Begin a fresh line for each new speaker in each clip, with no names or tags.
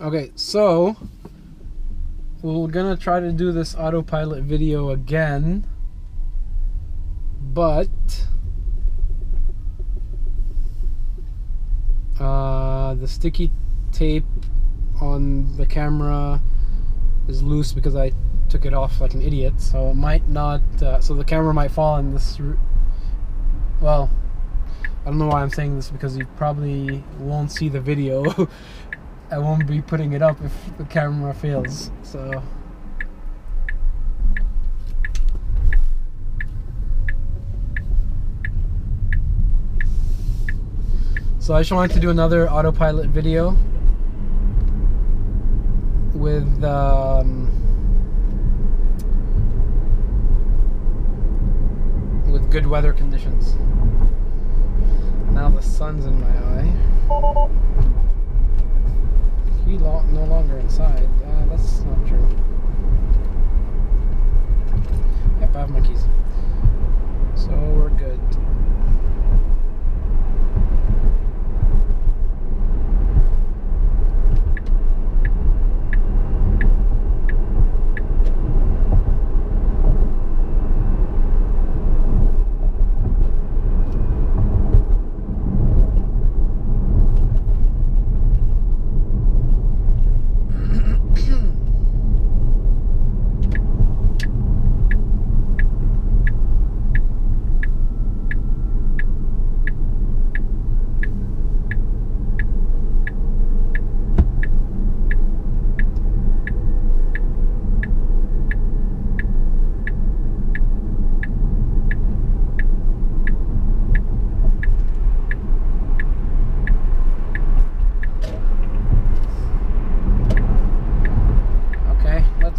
Okay, so we're gonna try to do this autopilot video again, but the sticky tape on the camera is loose because I took it off like an idiot, so it might not so the camera might fall in this well, I don't know why I'm saying this, because you probably won't see the video. I won't be putting it up if the camera fails, so I just wanted to do another autopilot video with good weather conditions. Now the sun's in my eye. He's no longer inside. That's not true. Yep, I have my keys. So we're good.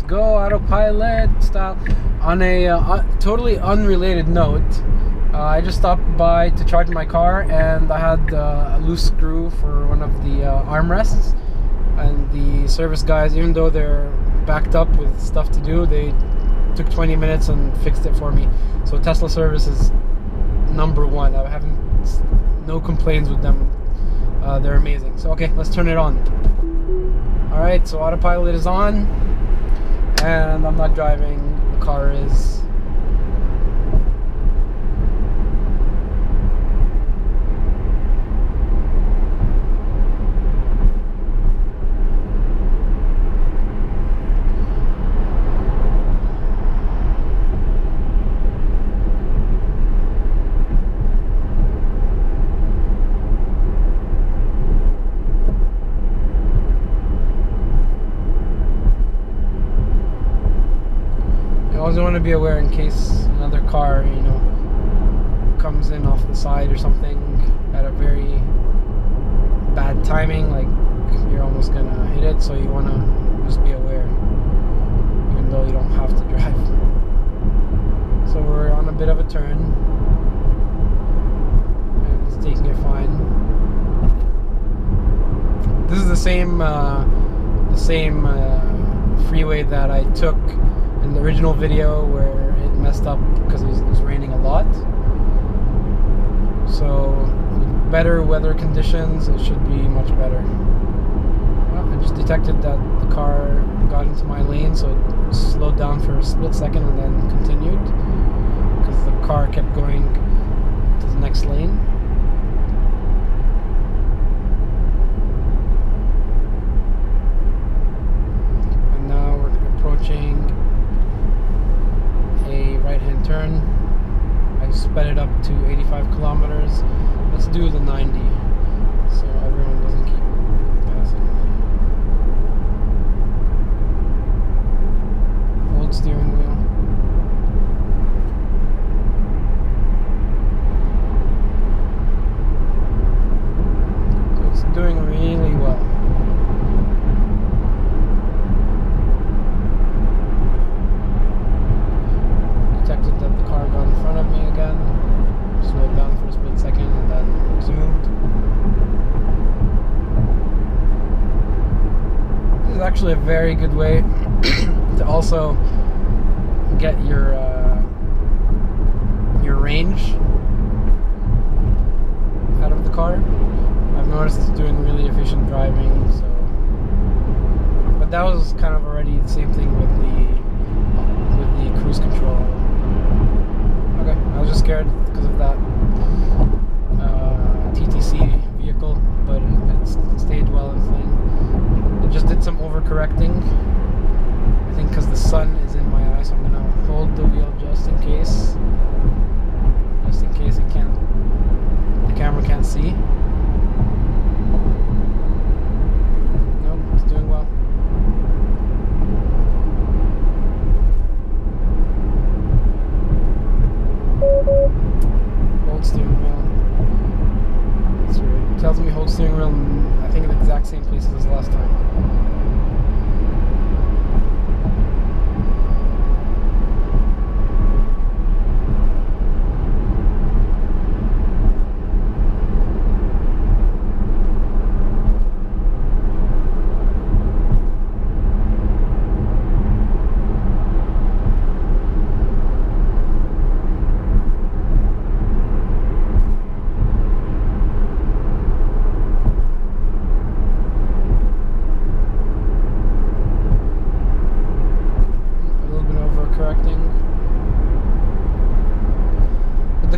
Go autopilot style. On a totally unrelated note, I just stopped by to charge my car, and I had a loose screw for one of the armrests, and the service guys, even though they're backed up with stuff to do, they took 20 minutes and fixed it for me. So Tesla service is #1. I haven't no complaints with them. They're amazing. So okay, let's turn it on. Alright, so autopilot is on. And I'm not driving, the car is. I always want to be aware in case another car, you know, comes in off the side or something at a very bad timing, like you're almost gonna hit it, so you want to just be aware, even though you don't have to drive. So we're on a bit of a turn, and it's taking it fine. This is the same freeway that I took in the original video where it messed up because it was raining a lot. So with better weather conditions, it should be much better. Well, I just detected that the car got into my lane, so it slowed down for a split second and then continued because the car kept going to the next lane. And now we're approaching a right-hand turn. I sped it up to 85 kilometers. Let's do the 90 so everyone doesn't keep passing me. Hold steering wheel. So it's doing really well. Detected that the car got in front of me again, slowed down for a split second, and then resumed. This is actually a very good way to also get your range out of the car. I've noticed it's doing really efficient driving, so that was kind of already the same thing with the cruise control. Okay, I was just scared because of that TTC vehicle, but it stayed well in thing. It just did some overcorrecting. I think because the sun is in my eye, so I'm gonna hold the wheel just in case the camera can't see. Nope, it's doing well. Hold steering wheel. That's weird. It tells me hold steering wheel in, I think, in the exact same places as last time.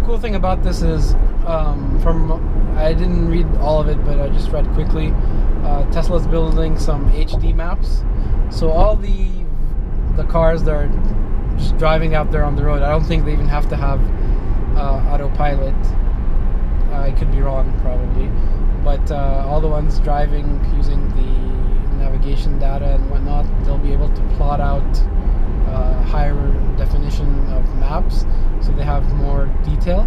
Cool thing about this is I didn't read all of it, but I just read quickly. Tesla's building some HD maps, so all the cars that are just driving out there on the road, I don't think they even have to have Autopilot. I could be wrong, probably, but all the ones driving using the navigation data and whatnot, they'll be able to plot out higher definition of maps, so they have more detail.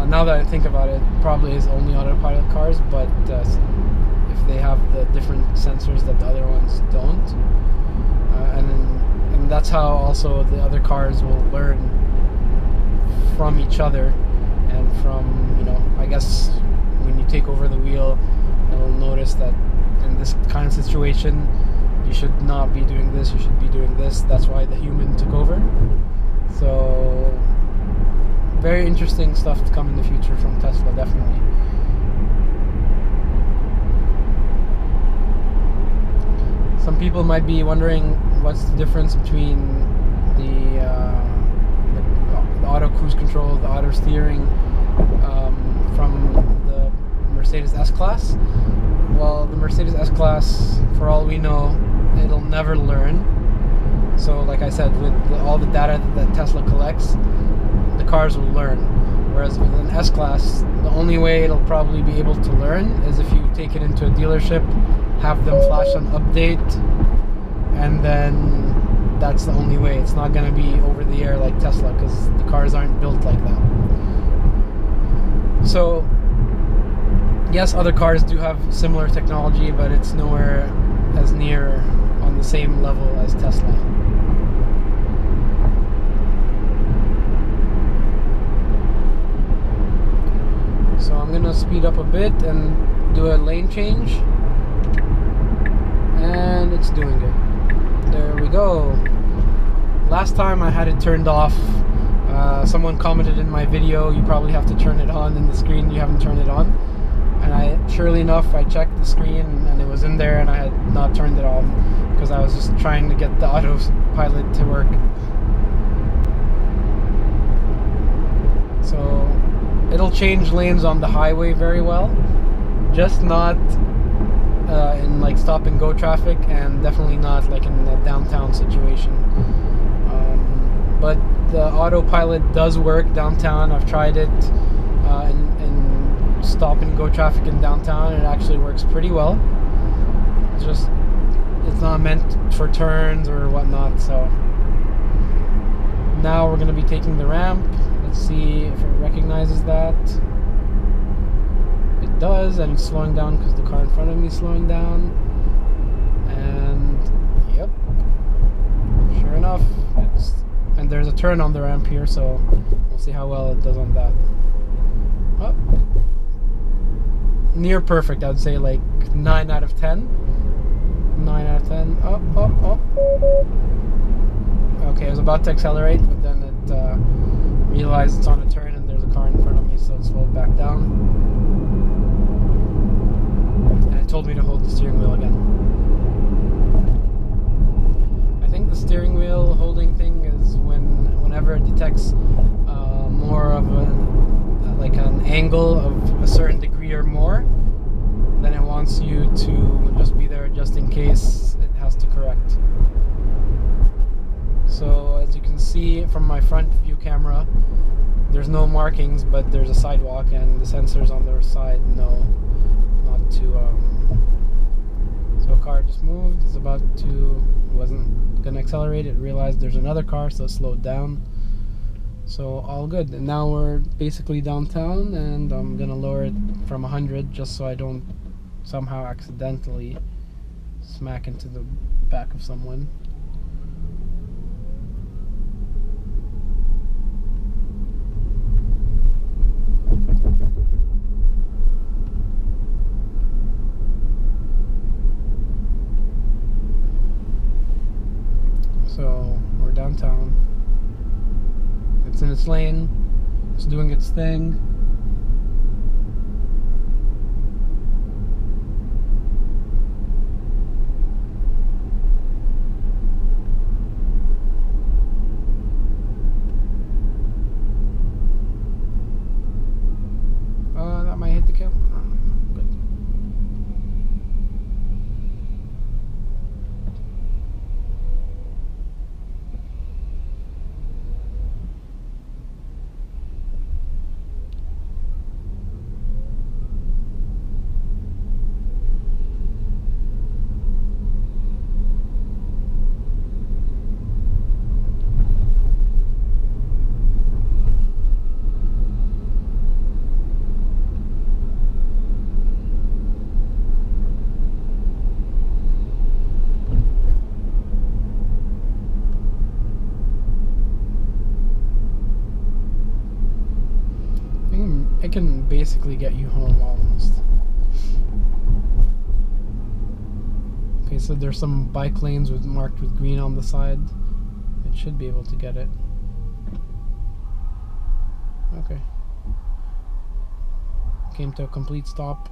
Now that I think about it, probably is only Autopilot cars, but if they have the different sensors that the other ones don't, and that's how also the other cars will learn from each other, and from, you know, I guess when you take over the wheel, you'll notice that in this kind of situation you should not be doing this, you should be doing this. That's why the human took over. So very interesting stuff to come in the future from Tesla, definitely. Some people might be wondering what's the difference between the auto cruise control, the auto steering from the Mercedes S-Class. Well, the Mercedes S-Class, for all we know, it'll never learn. So like I said, with all the data that Tesla collects, the cars will learn. Whereas with an S-Class, the only way it'll probably be able to learn is if you take it into a dealership, have them flash an update, and then that's the only way. It's not going to be over the air like Tesla, because the cars aren't built like that. So yes, other cars do have similar technology, but it's nowhere as near on the same level as Tesla. So I'm gonna speed up a bit and do a lane change, and it's doing it. There we go. Last time I had it turned off. Someone commented in my video, you probably have to turn it on in the screen, you haven't turned it on. And surely enough, I checked the screen and it was in there, and I had not turned it on because I was just trying to get the Autopilot to work. So it'll change lanes on the highway very well, just not in like stop and go traffic, and definitely not like in the downtown situation. But the Autopilot does work downtown. I've tried it in stop and go traffic in downtown, and it actually works pretty well. It's not meant for turns or whatnot. So now we're going to be taking the ramp. Let's see if it recognizes that. It does, and it's slowing down because the car in front of me is slowing down. And yep, sure enough, and there's a turn on the ramp here, so we'll see how well it does on that. Oh, near perfect, I would say, like 9 out of 10. 9 out of 10. Oh. Okay, I was about to accelerate, but then it realized it's on a turn and there's a car in front of me, so it slowed back down. And it told told me to hold the steering wheel again. I think the steering wheel holding thing is whenever it detects more of like an angle of a certain degree or more, then it wants you to just be there just in case it has to correct. So as you can see from my front view camera, there's no markings, but there's a sidewalk, and the sensors on their side know not to. So a car just moved. It's about to. Wasn't gonna accelerate. It realized there's another car, so it slowed down. So all good. And now we're basically downtown, and I'm gonna lower it from 100 just so I don't somehow accidentally smack into the back of someone. So we're downtown. It's in its lane. It's doing its thing. That might hit the camera. Good. It can basically get you home almost. Okay, so there's some bike lanes marked with green on the side. It should be able to get it. Okay. Came to a complete stop.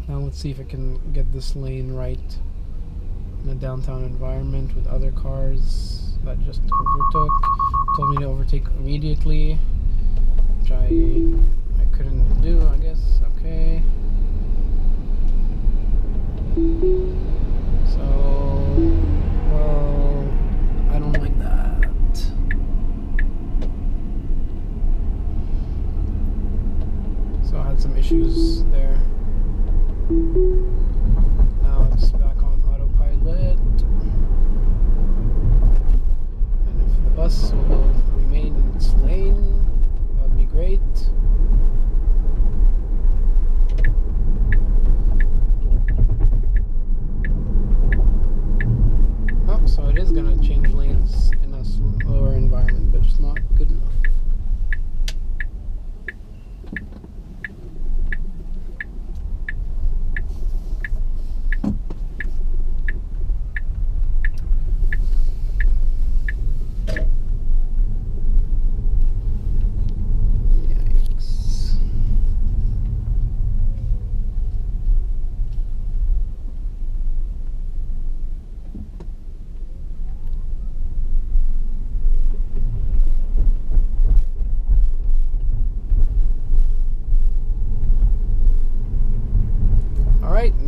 Now let's see if I can get this lane right in a downtown environment with other cars that just overtook. Told me to overtake immediately, which I couldn't do, I guess. Okay. So, well, I don't like that. So I had some issues there. Now it's back on autopilot, and if the bus will remain in its lane, that would be great. Oh, so it is going to change lanes in a slower environment, but it's not good enough.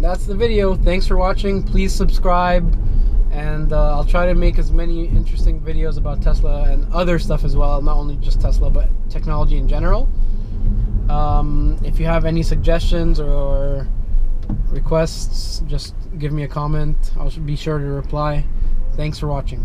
That's the video. Thanks for watching. Please subscribe, and I'll try to make as many interesting videos about Tesla and other stuff as well, not only just Tesla but technology in general. If you have any suggestions or requests, just give me a comment. I'll be sure to reply. Thanks for watching.